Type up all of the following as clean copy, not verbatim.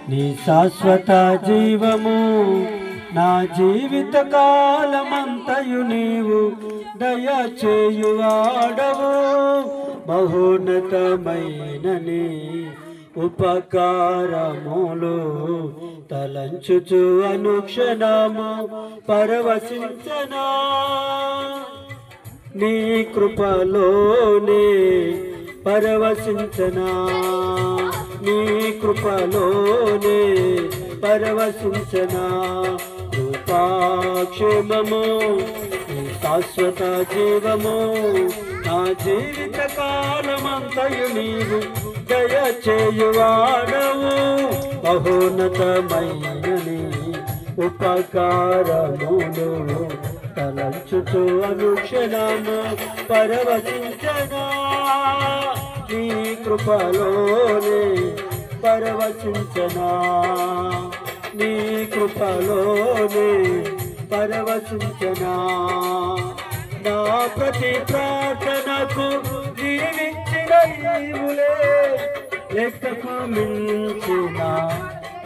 నీ శాశ్వత జీవము నా జీవిత కాలమంతయు నీవు దయచేయువాడవు మహోన్నతమైన నీ ఉపకారములు తలంచుచు అనుక్షణము పరవశించనా నీ కృపలోనే పరవశించనా నీ కృపలోనే పరవశించనా కృపాక్షేమము నీ శాశ్వత జీవము నా జీవిత కాలమంతయు నీవు దయచేయువాడవు మహోన్నతమైన నీ ఉపకారములు తలంచుచు అనుక్షణము పరవశించనా నీ కృపలోనే పరవశించనా నీ కృపలోనే పరవశించనా నా ప్రతి ప్రార్థనకు నీవిచ్చిన ఈవులే లెక్కకు మించిన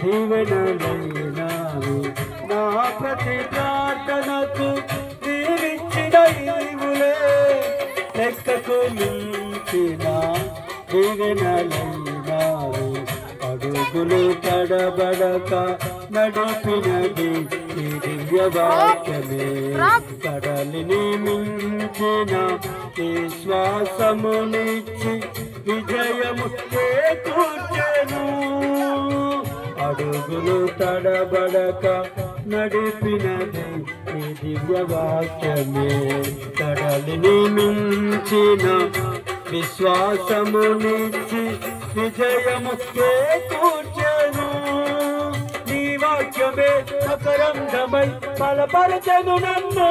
దీవెనలైనవి నా ప్రతి ప్రార్థనకు నీవిచ్చిన ఈవులే లెక్కకు మించిన దీవెనలైనవి అడుగులు తడబడక నడిపినది నీ దివ్య వాక్యమే కడలిని మించిన విశ్వాసమునిచ్చి విజయము చేకూర్చెను అడుగులు తడబడక నడిపినది నీ దివ్య వాక్యమే కడలిని మించిన విశ్వాసమునిచ్చి విజయము చేకూర్చెను నీ వాక్యమే మకరందమై బలపరచెను నన్ను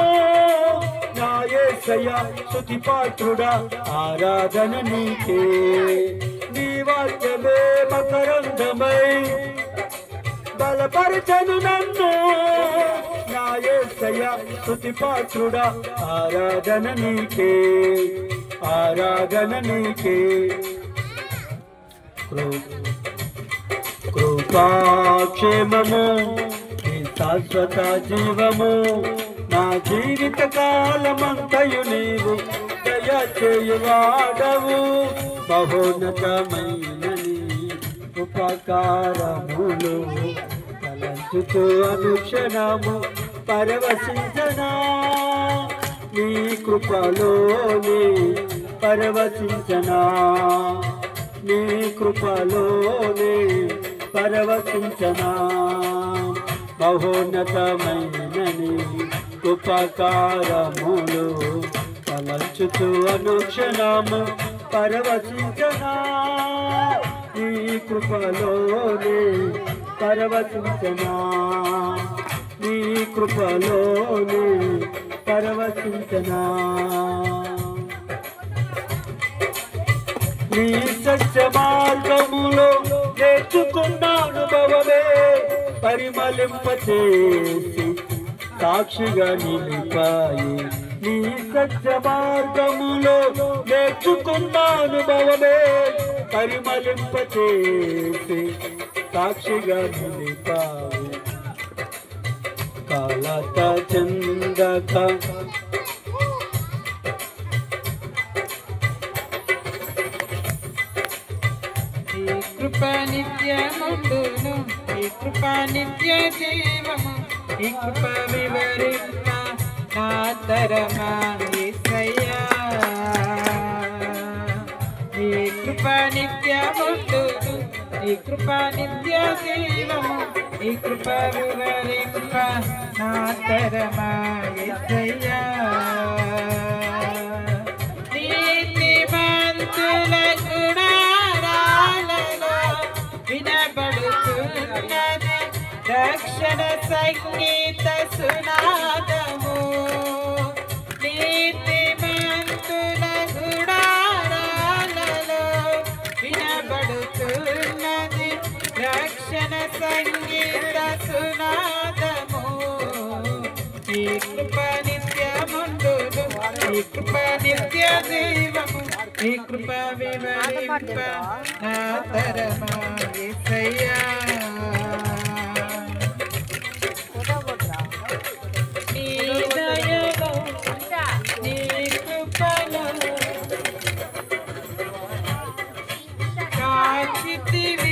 నా యేసయ్యా స్తుతి పాత్రుడా ఆరాధన నీకే నీ వాక్యమే మకరందమై బలపరచెను నన్ను నా యేసయ్యా స్తుతి పాత్రుడా ఆరాధన నీకే ఆరాధన నీకే కృపాక్షేమము నీ శాశ్వత జీవము నా జీవిత కాలమంతయు నీవు దయచేయువాడవు మహోన్నతమైన నీ ఉపకారములు తలంచుతూ అనుక్షణము పరవశించనా నీ కృపలోనే పరవశించనా నీ కృపలోనే పరవశించనా మహోన్నతమైన నీ ఉపకారములు తలంచుతూ అనుక్షణము పరవశించనా నీ కృపలోనే పరవశించనా నీ కృపలోనే పరవశించనా నీ సత్య మార్గములో నేర్చుకున్న అనుభవమే పరిమళింపచేసి సాక్షిగా నిలిపాయి నీ సత్య మార్గములో నేర్చుకున్న అనుభవమే పరిమళింపచేసి సాక్షిగా నిలిపాయి కాలత చందక కృప నిత్యముండును ఈ కృప నిత్య జీవము ఈ కృప వివరింప నా తరమా యేసయ్యా ఈ కృప నిత్యముండును ఈ కృప నిత్య జీవము ఈ కృప వివరింప నా తరమా యేసయ్యా నీతిమంతుల గుణారాలలో వినబడుతున్నది రక్షణ సంగీత సునాదము నీతిమంతుల గుణారాలలో వినబడుతున్నది రక్షణ సంగీత సునాదము ఈ కృప నిత్యముండును ఈ కృప నిత్య జీవము ఈ కృప వివరింప నా తరమా యేసయ్యా కాచితివి